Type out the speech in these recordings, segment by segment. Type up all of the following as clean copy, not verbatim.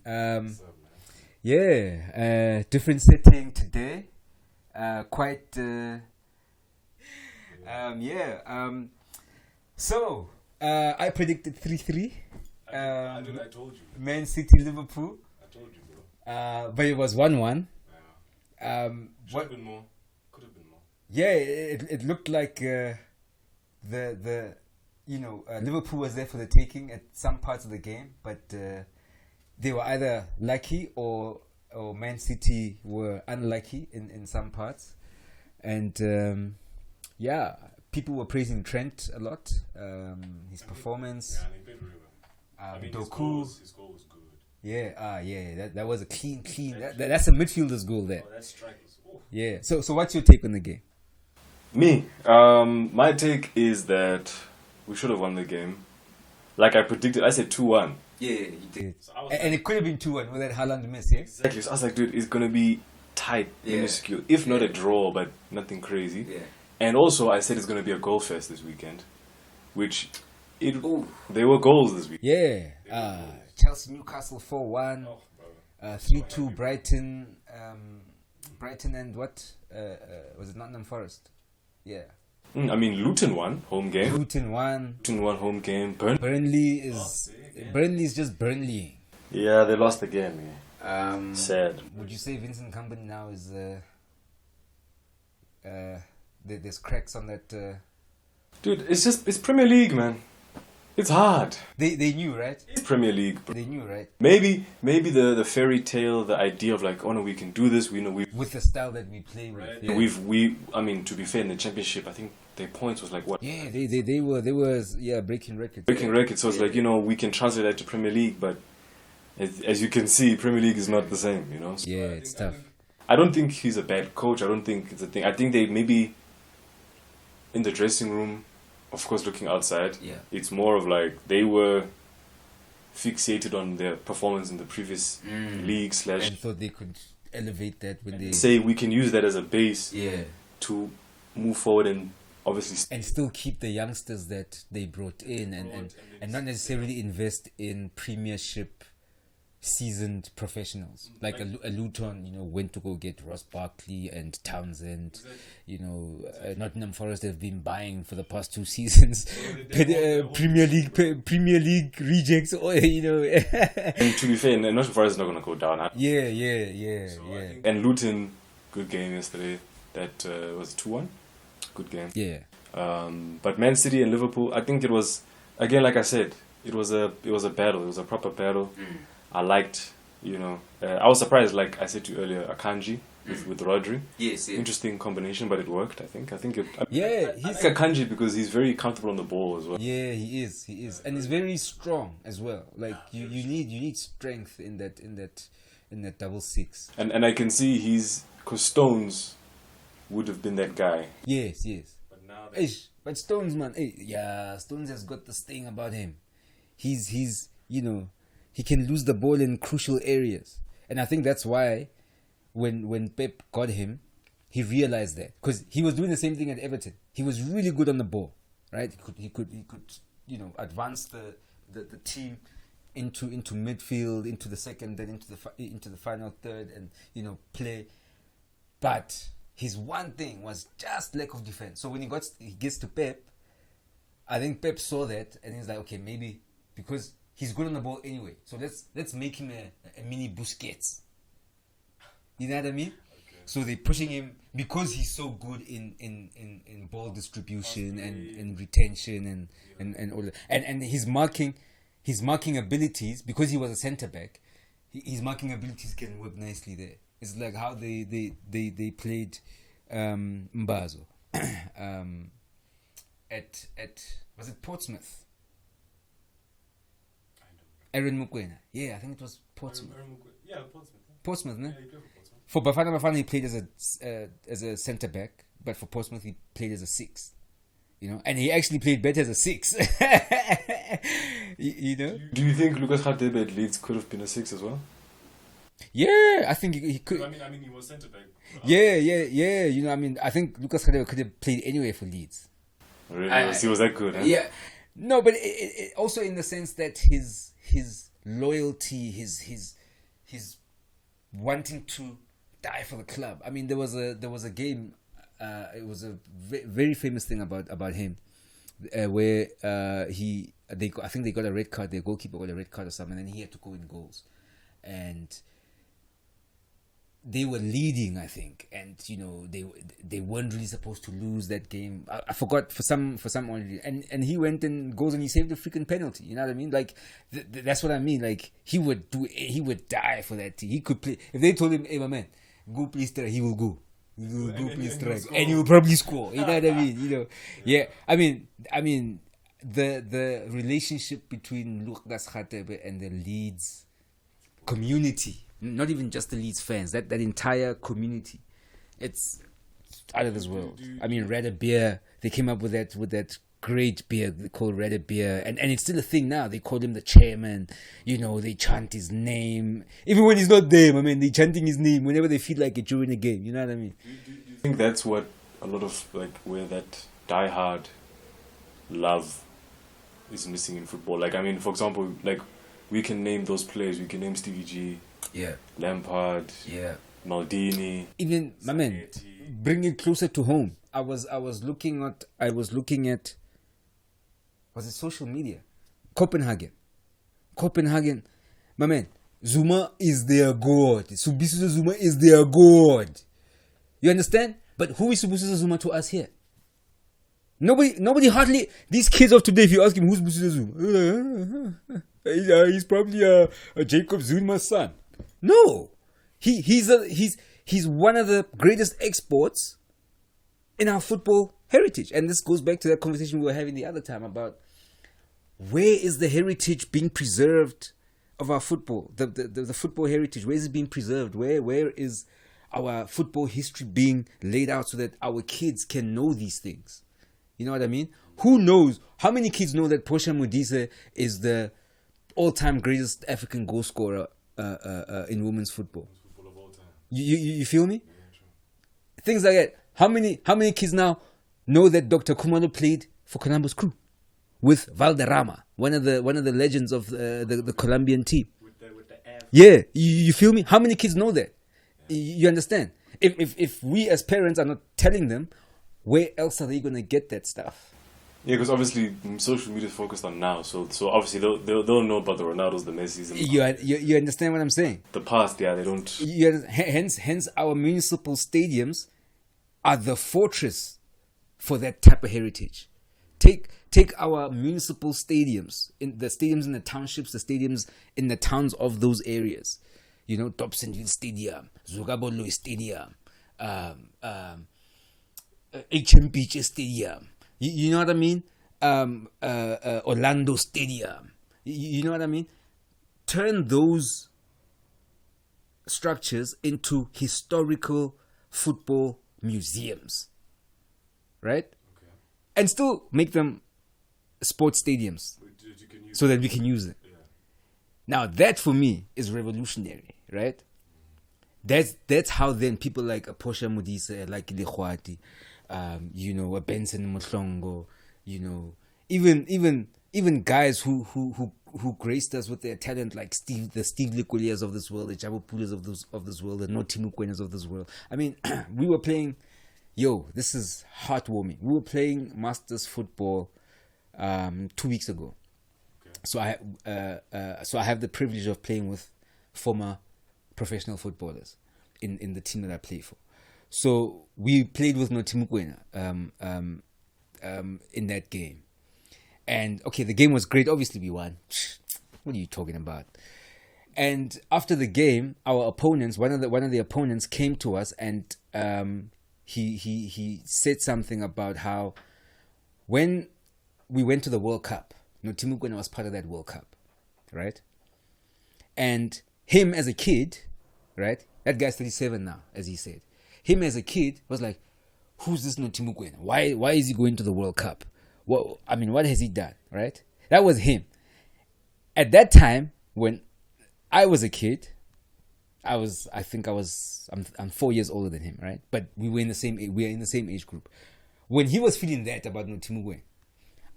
What's up, man? Yeah, different setting today. So, I predicted 3-3. I told you. Man City, Liverpool. I told you, bro. But it was 1-1. Should have been more. Could have been more. Yeah, it looked like Liverpool was there for the taking at some parts of the game, but they were either lucky or Man City were unlucky in some parts. And people were praising Trent a lot, his performance. Yeah, and he played really well. Doku. His goal was good. Yeah, that was a clean. That's a midfielder's goal there. Oh, that strike was. Oh. Yeah. So what's your take on the game? Me, my take is that we should have won the game. Like I predicted, I said 2-1. Yeah, you did. So I was And it could have been 2-1 with that Haaland miss, yeah? Exactly. So I was like, dude, it's gonna be tight, minuscule, if not a draw, but nothing crazy. Yeah. And also, I said it's gonna be a goal fest this weekend, which there were goals this week. Yeah. Chelsea, Newcastle 4-1. Oh, bro. 3-2 Brighton. Brighton and what? Was it Nottingham Forest? Yeah. Luton won home game. Luton 1. Luton won home game. Burnley is just Burnley. Yeah, they lost again. Yeah. Sad. Would you say Vincent Company now is there's cracks on that? Dude, it's Premier League, man. It's hard. They knew, right? It's Premier League. Bro. They knew, right? Maybe the fairy tale, the idea of like, oh no, we can do this. We know we. With the style that we play with. Right. Yeah. To be fair, in the championship, I think their points was like what? Yeah, they were breaking records. Breaking records. So it's like, we can translate that to Premier League, but as you can see, Premier League is not the same. So Yeah, it's tough. I don't think he's a bad coach. I don't think it's a thing. I think they maybe in the dressing room, of course, looking outside, it's more of like they were fixated on their performance in the previous league / And thought they could elevate that when they say we can use that as a base yeah to move forward and obviously and still keep the youngsters that they brought in and not necessarily invest in Premiership seasoned professionals like a Luton went to go get Ross Barkley and Townsend. Nottingham Forest have been buying for the past 2 seasons Premier League rejects and to be fair, Nottingham Forest is not going to go down. And Luton, good game yesterday. That was 2-1, good game. But Man City and Liverpool, I think it was, again, like I said, it was a battle. It was a proper battle. I liked, I was surprised, like I said to you earlier, Akanji with Rodri. Yes. Interesting combination, but it worked, I think. I He's like Akanji because he's very comfortable on the ball as well. Yeah, he is. And he's very strong as well. Like you need strength in that double six. And I can see because Stones would have been that guy. Yes. But now but Stones, man, Stones has got this thing about him. He's he can lose the ball in crucial areas. And I think that's why when Pep got him, he realized that. Because he was doing the same thing at Everton. He was really good on the ball, right? He could advance the team into midfield, into the second, then into the final third, and play. But his one thing was just lack of defense. So when he gets to Pep, I think Pep saw that and he's like, okay, maybe because he's good on the ball anyway, so let's make him a mini Busquets. You know what I mean? Okay. So they're pushing him because he's so good in ball distribution and retention and all that. And his marking abilities, because he was a centre back, his marking abilities can work nicely there. It's like how they played Mbazo at was it Portsmouth? Aaron Mokoena. Yeah, I think it was Portsmouth. Yeah, Portsmouth. Portsmouth, no? Yeah, he played for Portsmouth. For Bafana he played as a centre back, but for Portsmouth he played as a 6. And he actually played better as a 6. Do you think Lucas Radebe at Leeds could have been a 6 as well? Yeah, I think he could. I mean, he was centre back. Yeah. I think Lucas Radebe could have played anywhere for Leeds. Really? He was that good, huh? Yeah. No, but it also in the sense that his loyalty, his he's wanting to die for the club. I mean, there was a game. It was a very famous thing about him, where I think they got a red card. Their goalkeeper got a red card or something, and he had to go in goals, and they were leading, I think, and they weren't really supposed to lose that game. I forgot for some reason, and he went and goes and he saved a freaking penalty. You know what I mean? Like that's what I mean. Like he would die for that team. He could play if they told him, "Hey, my man, go play strike," he will go. He will go play strike, and he will probably score. You know what I mean? Yeah. I mean, the relationship between Lucas Radebe and the Leeds community. Not even just the Leeds fans, that entire community, it's out of this world. I mean, Redder Beer, they came up with that great beer called Redder Beer, and it's still a thing now. They call him the chairman. They chant his name even when he's not there. I mean, they chanting his name whenever they feel like it during the game. You know what I mean? Do you think that's what a lot of where that diehard love is missing in football? Like, I mean, for example, like we can name those players. We can name Stevie G. Yeah, Lampard. Yeah, Maldini. Even my man, bring it closer to home. I was looking at. Was it social media? Copenhagen, my man. Zuma is their god. Subisiso Zuma is their god. You understand? But who is Subisiso Zuma to us here? Nobody hardly. These kids of today, if you ask him who's Subisiso Zuma, he's probably a Jacob Zuma's son. No, he's one of the greatest exports in our football heritage, and this goes back to that conversation we were having the other time about where is the heritage being preserved of our football, the football heritage. Where is it being preserved? Where is our football history being laid out so that our kids can know these things? You know what I mean? Who knows? How many kids know that Portia Modise is the all-time greatest African goal scorer in women's football? Of all time. You feel me? Yeah, sure. Things like that. How many kids now know that Dr. Kumalo played for Columbus Crew with Valderrama, one of the legends of the Colombian team? With the yeah, you feel me? How many kids know that? Yeah. You understand? If we as parents are not telling them, where else are they going to get that stuff? Yeah, because obviously social media is focused on now, so obviously they'll know about the Ronaldos, the Messis. And you understand what I'm saying? The past, yeah, they don't. Hence, our municipal stadiums are the fortress for that type of heritage. Take our municipal stadiums, in the townships, the stadiums in the towns of those areas. Dobsonville Stadium, Zugabolo Stadium, HM Beach Stadium. You know what I mean? Orlando Stadium. You know what I mean? Turn those structures into historical football museums, right? Okay. And still make them sports stadiums so that we can use it. Yeah. Now that for me is revolutionary, right? That's how then people like a Portia Modise, like Lekhwati, a Benson Mohlongo, even guys who graced us with their talent, like the Steve Likulias of this world, the Jabu Pulas of this world, the Naughty Mokoenas of this world. I mean, we were playing, this is heartwarming. We were playing Masters football 2 weeks ago. Okay. So I have the privilege of playing with former professional footballers in the team that I play for. So we played with Naughty Mokoena in that game. And okay, the game was great. Obviously we won. What are you talking about? And after the game, our opponents, one of the opponents came to us and he said something about how when we went to the World Cup, Naughty Mokoena was part of that World Cup, right? And him as a kid, right? That guy's 37 now, as he said. Him as a kid was like, who's this Naughty Mokoena? Why is he going to the World Cup? What has he done, right? That was him. At that time, when I was a kid, I'm 4 years older than him, right? But we are in the same age group. When he was feeling that about Naughty Mokoena,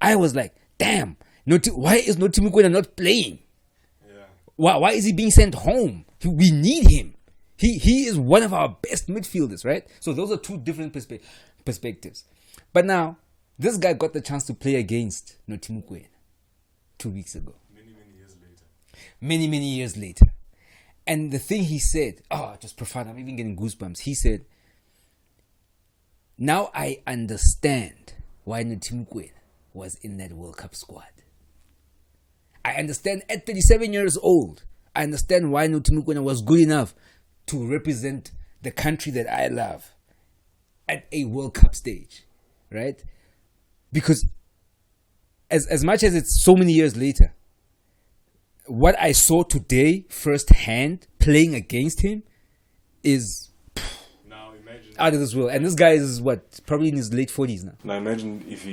I was like, damn, why is Naughty Mokoena not playing? Yeah. Why is he being sent home? We need him. He is one of our best midfielders, right? So those are two different perspectives. But now, this guy got the chance to play against Naughty Mokoena 2 weeks ago. Many years later. And the thing he said, just profound, I'm even getting goosebumps. He said, now I understand why Naughty Mokoena was in that World Cup squad. I understand at 37 years old, I understand why Naughty Mokoena was good enough to represent the country that I love at a World Cup stage, right? Because as much as it's so many years later, what I saw today firsthand playing against him is now imagine out of this world. And this guy is what, probably in his late 40s now. Now imagine if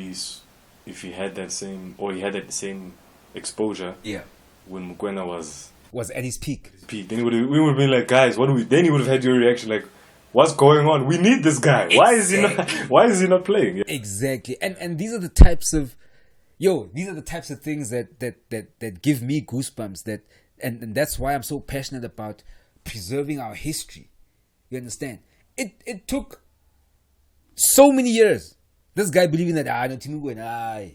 he had that same, or he had that same exposure. Yeah. When Mokoena was at his peak. Then we would have been like, guys, what do we? Then he would have had your reaction like, what's going on? We need this guy. Exactly. Why is he not playing? Exactly. And these are the types of things that give me goosebumps, and that's why I'm so passionate about preserving our history. You understand? It took so many years. This guy believing that Naughty Mokoena,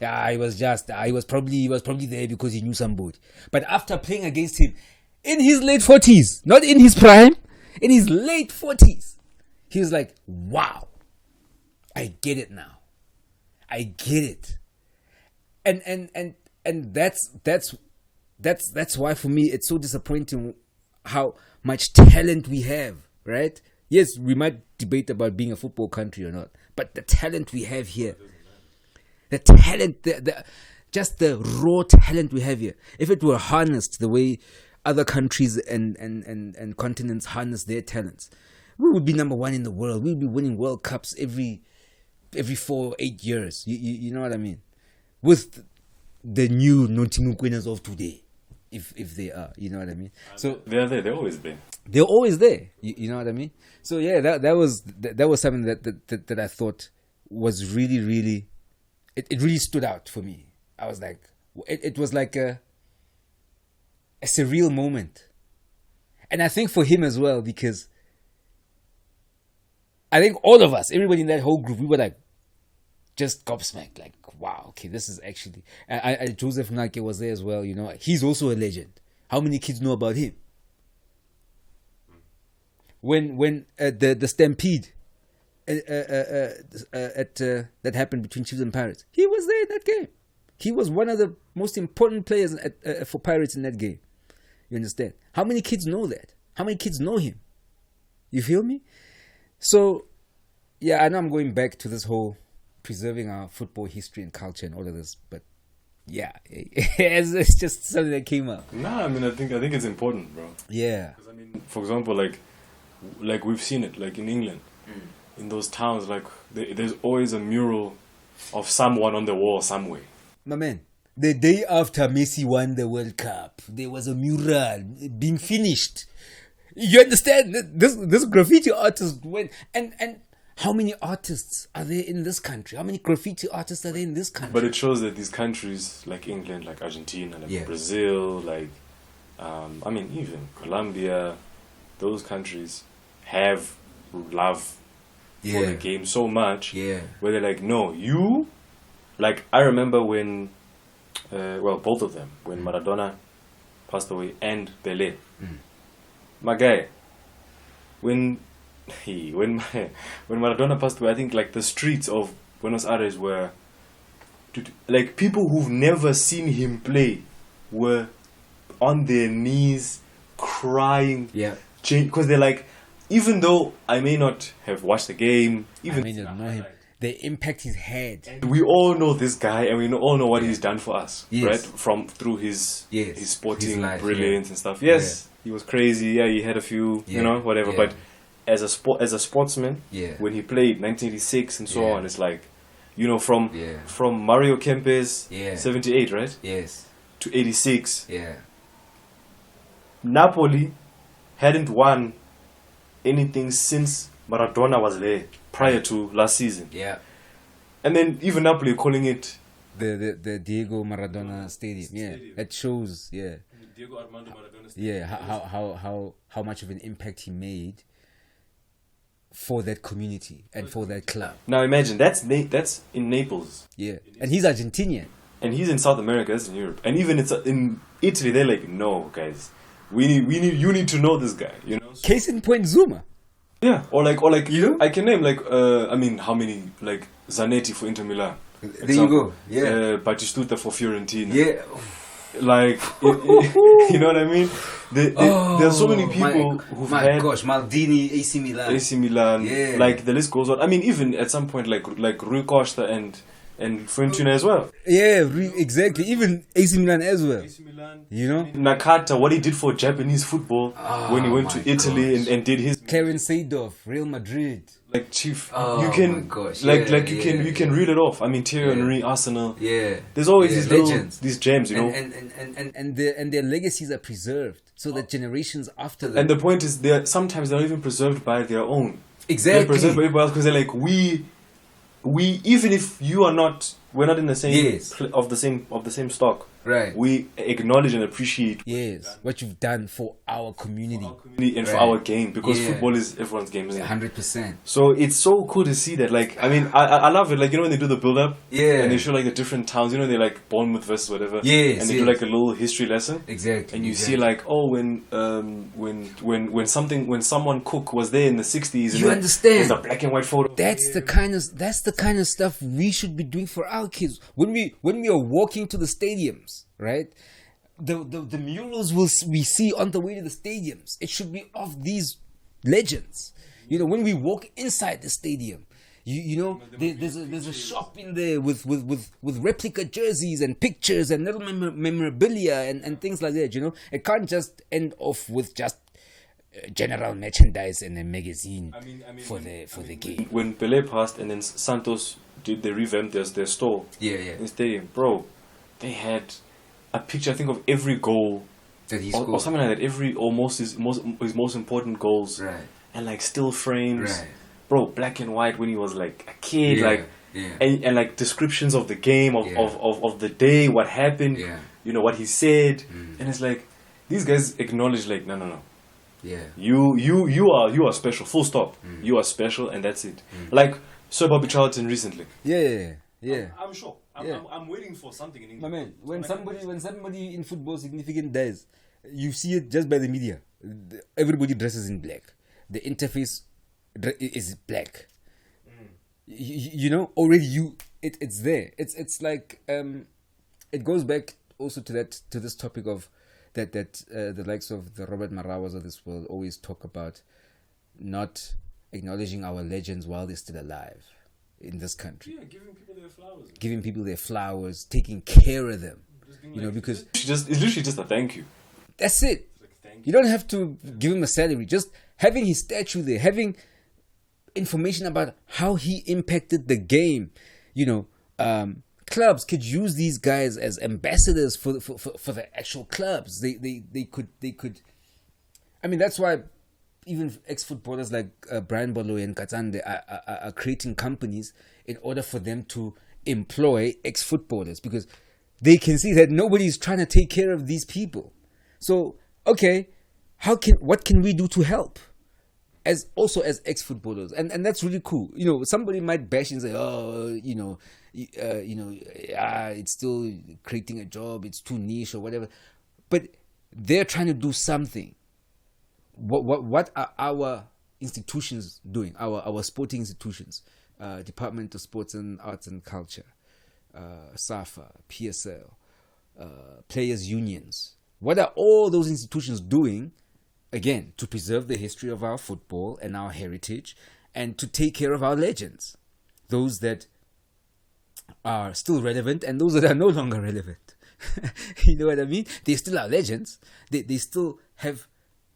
he was probably there because he knew somebody. But after playing against him in his late 40s, not in his prime, in his late 40s, he was like, wow, I get it now. I get it. And that's why for me it's so disappointing how much talent we have, right? Yes, we might debate about being a football country or not, but the talent we have here, the talent, just the raw talent we have here, if it were harnessed the way other countries and continents harness their talents, we would be number one in the world. We'd be winning World Cups every 4-8 years. You know what I mean? With the new Naughty Mokoenas of today, if they are, you know what I mean? So they're there. They're always there. They're always there. You know what I mean? So yeah, that was something that I thought was really it really stood out for me. I was like, it was like a surreal moment, and I think for him as well, because I think all of us, everybody in that whole group, we were like just gobsmacked, like, wow, okay, this is actually. Joseph Nake was there as well. You know, he's also a legend. How many kids know about him? When the stampede that happened between Chiefs and Pirates, he was there in that game. He was one of the most important players for Pirates in that game. You understand? How many kids know that? How many kids know him? You feel me? So, yeah, I know I'm going back to this whole preserving our football history and culture and all of this, but yeah, it's just something that came up. Nah, I mean, I think it's important, bro. Yeah. Because, I mean, for example, like we've seen it, like in England, in those towns, like there's always a mural of someone on the wall somewhere. My man, the day after Messi won the World Cup, there was a mural being finished. You understand? This graffiti artist went, and how many artists are there in this country? How many graffiti artists are there in this country? But it shows that these countries, like England, like Argentina, like Brazil, like I mean, even Colombia, those countries have love for the game so much. Yeah. Where they're like, no, you, like, I remember when, both of them, when Maradona passed away and Pelé. My guy, when Maradona passed away, I think like the streets of Buenos Aires were, like, people who've never seen him play were on their knees crying. Yeah. Because they're like, even though I may not have watched the game, even I may not know him, the impact he's had. We all know this guy, and we all know what he's done for us, right? Through his sporting brilliance and stuff. Yes, he was crazy. Yeah, he had a few, whatever. Yeah. But as a sportsman, when he played 1986 and so on, it's like, from Mario Kempes 78, right? Yes. To 86. Yeah. Napoli hadn't won anything since Maradona was there prior to last season. Yeah. And then even Napoli calling it the Diego Maradona Stadium. Yeah, that shows. Yeah, Diego Armando Maradona Stadium. Yeah, how much of an impact he made for that community and for that club. Now imagine that's in Naples. Yeah, and he's Argentinian. And he's in South America, that's in Europe. And even it's in Italy, they're like, no, guys, you need to know this guy, you know. Case in point, Zuma. Yeah, or like you know, I can name how many, like Zanetti for Inter Milan. There you go. Yeah. Batistuta for Fiorentina. Yeah. Like you know what I mean? There's so many people who've had. Maldini, AC Milan. Yeah. Like the list goes on. I mean, even at some point, like Rui Costa and Fiorentina as well. Yeah, exactly. Even AC Milan as well. You know? Nakata, what he did for Japanese football when he went to Italy and did his... Clarence Seedorf, Real Madrid. Like, Chief, you can... you can reel it off. I mean, Thierry Henry, Arsenal. Yeah. There's always these legends. These gems, you know? And their legacies are preserved so that generations after them... And the point is, sometimes they're not even preserved by their own. Exactly. They're preserved by everybody else because they're like, we even if we're not in the same of the same stock, right? We acknowledge and appreciate what you've done for our community, and for our game, because football is everyone's game, isn't it? 100%. So it's so cool to see that. Like, I mean, I love it. Like, you know, when they do the build up, and they show like the different towns. You know, they like Bournemouth versus whatever, and they do like a little history lesson, exactly. And you see like, oh, when someone Cook was there in the 60s, you understand? There's a black and white photo. That's the kind of stuff we should be doing for our kids when we are walking to the stadiums, right? The murals we see on the way to the stadiums, it should be of these legends. You know, when we walk inside the stadium, you know, there's a shop in there with replica jerseys and pictures and little memorabilia and things like that. You know, it can't just end off with just general merchandise and a magazine for the game. When Pelé passed and then Santos they revamped their store in the stadium, bro, they had a picture, I think, of every goal that he scored, or something like that. His most important goals, right? And like still frames, right? Bro, black and white when he was like a kid, and like descriptions of the game of the day, what happened, you know, what he said, and it's like these guys acknowledge like no. Yeah. You are special. Full stop. You are special, and that's it. Like Sir Bobby Charlton recently. Yeah. I'm sure. I'm waiting for something in England. My man, when somebody in football significant dies, you see it just by the media. Everybody dresses in black. The interface is black. You know, already it's there. It's like it goes back also to this topic of that the likes of the Robert Marawas of this world always talk about not acknowledging our legends while they're still alive in this country. Yeah, giving people their flowers. Giving people their flowers, taking care of them. You know, because it's literally just a thank you. That's it. You don't have to give him a salary. Just having his statue there, having information about how he impacted the game. You know, clubs could use these guys as ambassadors for the actual clubs. They could. I mean, that's why even ex-footballers like Brian Bolo and Katsande are creating companies in order for them to employ ex-footballers, because they can see that nobody's trying to take care of these people. So, okay, what can we do to help? As ex-footballers, and that's really cool. You know, somebody might bash and say, "Oh, it's still creating a job. It's too niche or whatever." But they're trying to do something. What are our institutions doing? Our sporting institutions, Department of Sports and Arts and Culture, SAFA, PSL, players' unions. What are all those institutions doing? Again, to preserve the history of our football and our heritage, and to take care of our legends, those that are still relevant and those that are no longer relevant. You know what I mean? They still are legends. They still have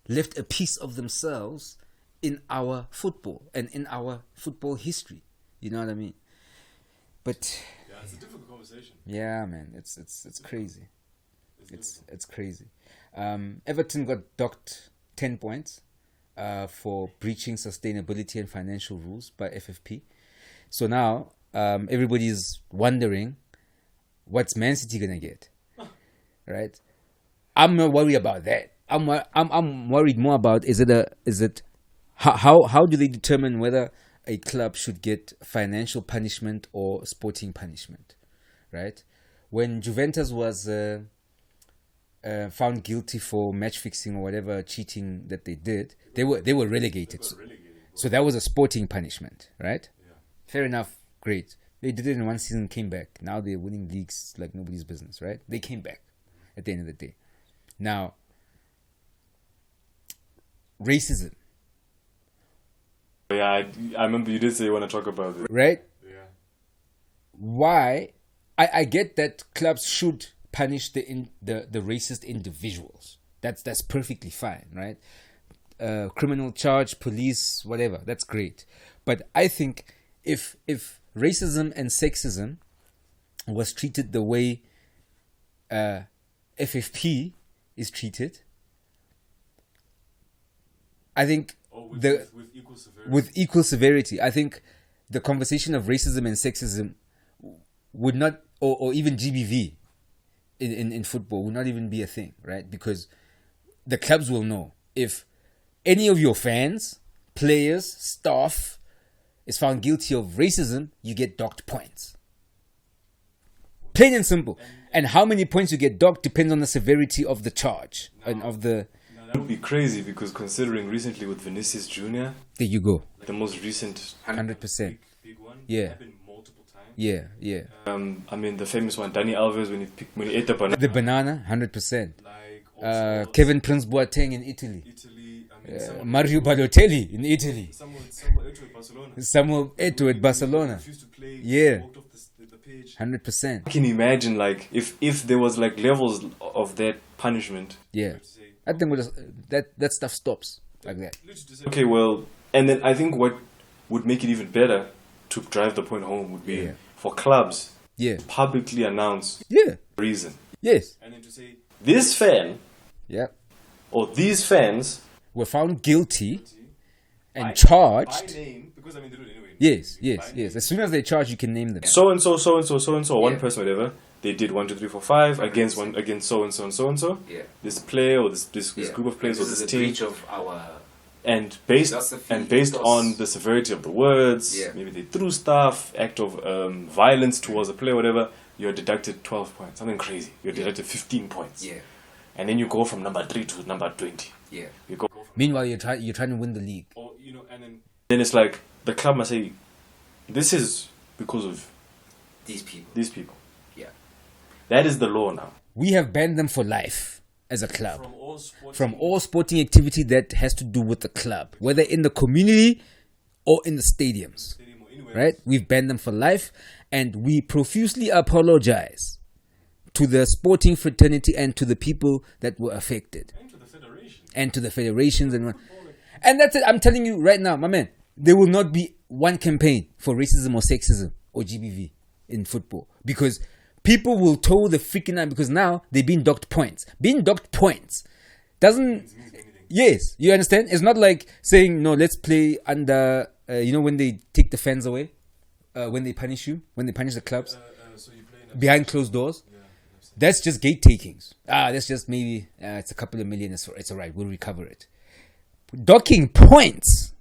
left a piece of themselves in our football and in our football history. You know what I mean? But yeah, it's a difficult conversation. Yeah, man, it's crazy. It's crazy. Everton got docked 10 points for breaching sustainability and financial rules by FFP. So now everybody's wondering, what's Man City gonna get? Right? I'm not worried about that. I'm worried more about how do they determine whether a club should get financial punishment or sporting punishment, right? When Juventus was found guilty for match fixing or whatever cheating that they did, they were relegated. So that was a sporting punishment, right? Yeah. Fair enough, great. They did it in one season, came back. Now they're winning leagues like nobody's business, right? They came back at the end of the day. Now, racism. Yeah, I remember you did say you want to talk about it. Right? Yeah. Why? I get that clubs should punish the racist individuals. That's perfectly fine, right? Criminal charge, police, whatever. That's great. But I think if racism and sexism was treated the way FFP is treated, I think with equal severity, I think the conversation of racism and sexism would not, or even GBV in football would not even be a thing, right? Because the clubs will know if any of your fans, players, staff is found guilty of racism, you get docked points. Plain and simple. And how many points you get docked depends on the severity of the charge and of the. That would be crazy because considering recently with Vinicius Jr. There you go. The most recent 100%. Big one. Yeah. Happened multiple times. Yeah, yeah. I mean the famous one, Dani Alves when he ate the banana. The banana, 100%. Like Kevin Prince Boateng in Italy. Mario Balotelli in Italy. Samuel Eto'o at Barcelona. Yeah. 100%. I can imagine like if there was like levels of that punishment. Yeah. I think that stuff stops like that. Okay, well, and then I think what would make it even better to drive the point home would be for clubs to publicly announce the reason. Yes. And then to say, this fan or these fans were found guilty and charged. By name, because I mean they do it anyway. Yes. As soon as they charge, you can name them. So and so, one person, whatever. They did 1, 2, 3, 4, 5 against so and so and so and so. Yeah. This player or this group of players or this team. Breach of our. And based on the severity of the words, maybe they threw stuff, act of violence towards a player, whatever. You're deducted 12 points, something crazy. You're deducted 15 points. Yeah. And then you go from number 3 to number 20. Yeah. You go. Meanwhile, you're trying to win the league. Or and then it's like the club must say, this is because of these people. Yeah. That is the law now. We have banned them for life as a club. From all sporting activity that has to do with the club, whether in the community or in the stadiums. Right? We've banned them for life, and we profusely apologize to the sporting fraternity and to the people that were affected. And to the federations. And that's it. I'm telling you right now, my man, there will not be one campaign for racism or sexism or GBV in football. Because people will toe the freaking line, because now they've been docked points. Being docked points doesn't... Yes, you understand? It's not like saying, no, let's play under... when they take the fans away? When they punish you? When they punish the clubs? So you play behind closed doors? Yeah, that's just gate takings. That's just maybe... it's a couple of million. It's all right. We'll recover it. Docking points...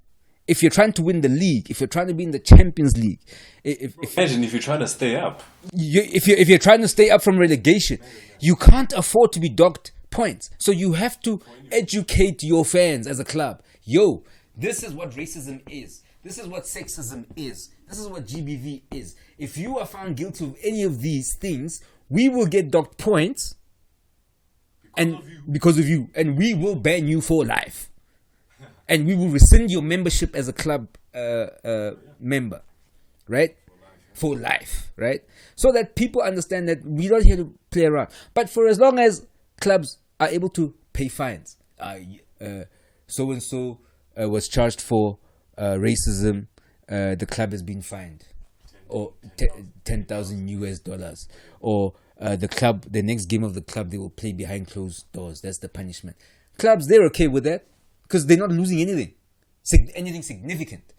If you're trying to win the league, if you're trying to be in the Champions League, imagine if you're trying to stay up. If you're trying to stay up from relegation, you can't afford to be docked points. So you have to educate your fans as a club. Yo, this is what racism is. This is what sexism is. This is what GBV is. If you are found guilty of any of these things, we will get docked points, because of you, and we will ban you for life. And we will rescind your membership as a club member, right? For life, right? So that people understand that we're not here to play around. But for as long as clubs are able to pay fines, so-and-so was charged for racism, the club has been fined, or $10,000, or the next game of the club, they will play behind closed doors. That's the punishment. Clubs, they're okay with that. Because they're not losing anything significant,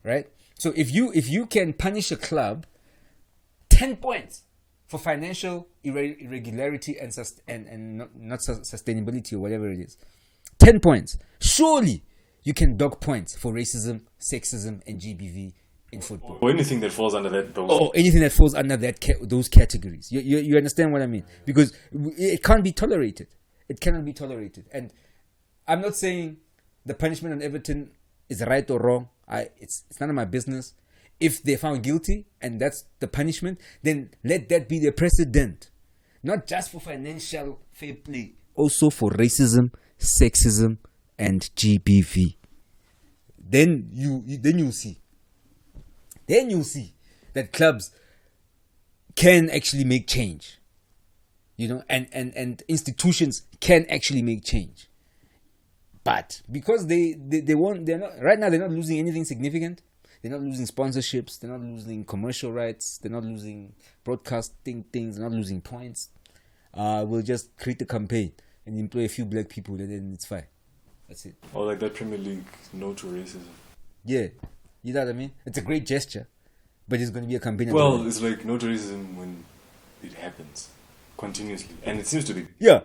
right? So if you can punish a club 10 points for financial irregularity and not sustainability or whatever it is. 10 points. Surely you can dock points for racism, sexism, and GBV in football. Or anything that falls under that. Anything that falls under those categories. You understand what I mean? Because it can't be tolerated. It cannot be tolerated. And I'm not saying the punishment on Everton is right or wrong. It's none of my business. If they're found guilty and that's the punishment, then let that be the precedent. Not just for financial fair play, also for racism, sexism, and GBV. Then you'll see. Then you'll see that clubs can actually make change. And institutions can actually make change. But because they're not right now, they're not losing anything significant. They're not losing sponsorships. They're not losing commercial rights. They're not losing broadcasting things. They're not losing points. We'll just create a campaign and employ a few black people, and then it's fine. That's it. Or like that Premier League no to racism. Yeah, you know what I mean? It's a great gesture, but it's going to be a campaign. Well, it's like no to racism when it happens continuously, and it seems to be. Yeah,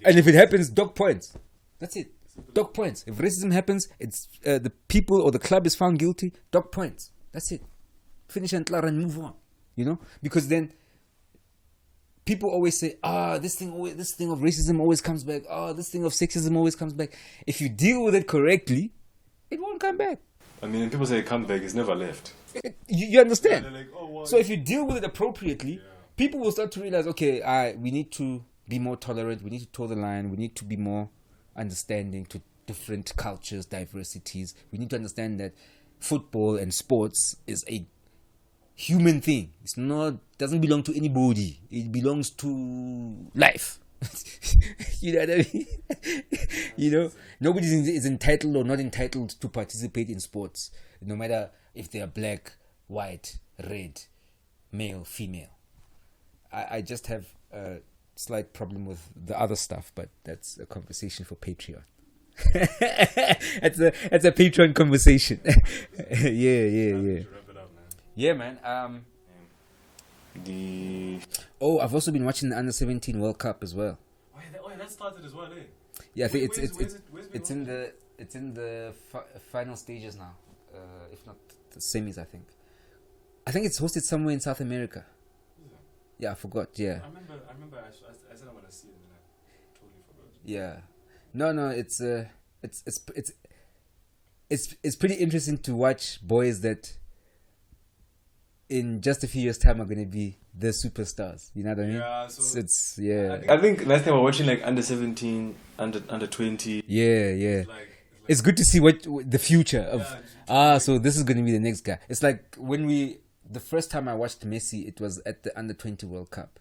and if it happens, dock points. That's it. Dock points. If racism happens, it's the people or the club is found guilty. Dock points. That's it. Finish and clear and move on. Because then people always say, this thing of racism always comes back. This thing of sexism always comes back. If you deal with it correctly, it won't come back. I mean, when people say come back, it's never left. You understand? Yeah, like, so if you deal with it appropriately, people will start to realize, okay, we need to be more tolerant. We need to toe the line. We need to be more understanding to different cultures, diversities. We need to understand that football and sports is a human thing. Doesn't belong to anybody. It belongs to life. You know what I mean? Nobody is entitled or not entitled to participate in sports, no matter if they are black, white, red, male, female. I just have a slight problem with the other stuff, but that's a conversation for Patreon. That's a Patreon conversation. Yeah. Yeah, man. I've also been watching the under-17 World Cup as well. That started as well, eh? Yeah, I think it's in the final stages now, if not the semis. I think it's hosted somewhere in South America. Yeah, I forgot. Yeah. I remember. I said I want to see it, and I totally forgot. Yeah. No. It's pretty interesting to watch boys that in just a few years' time are going to be the superstars. You know what I mean? Yeah. So it's yeah. I think last time we were watching like under 17, under 20. Yeah. It's good to see what the future of. So this is going to be the next guy. It's like the first time I watched Messi, it was at the under 20 World Cup.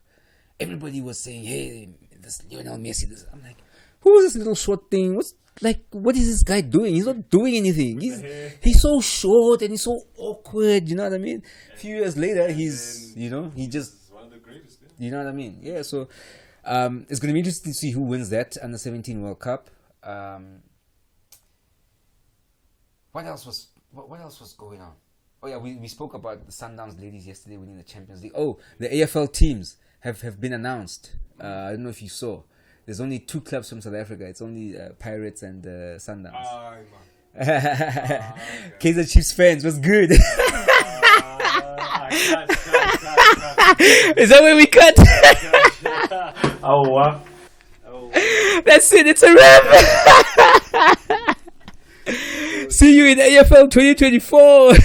Everybody was saying, "Hey, this Lionel Messi." I'm like, who is this little short thing? What is this guy doing? He's not doing anything. He's so short and he's so awkward. You know what I mean? A few years later, he just one of the greatest. Yeah. You know what I mean? Yeah. So, it's going to be interesting to see who wins that under 17 World Cup. What else was going on? Oh yeah, we spoke about the Sundowns ladies yesterday winning the Champions League. Oh, the AFL teams have been announced. I don't know if you saw. There's only 2 clubs from South Africa. It's only Pirates and Sundowns. Kaizer Chiefs fans, what's good? Is that where we cut? Oh, that's it. It's a wrap. See you in AFL 2024.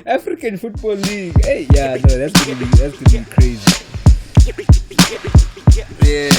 African Football League. Hey, yeah, no, that's gonna be crazy. Yeah.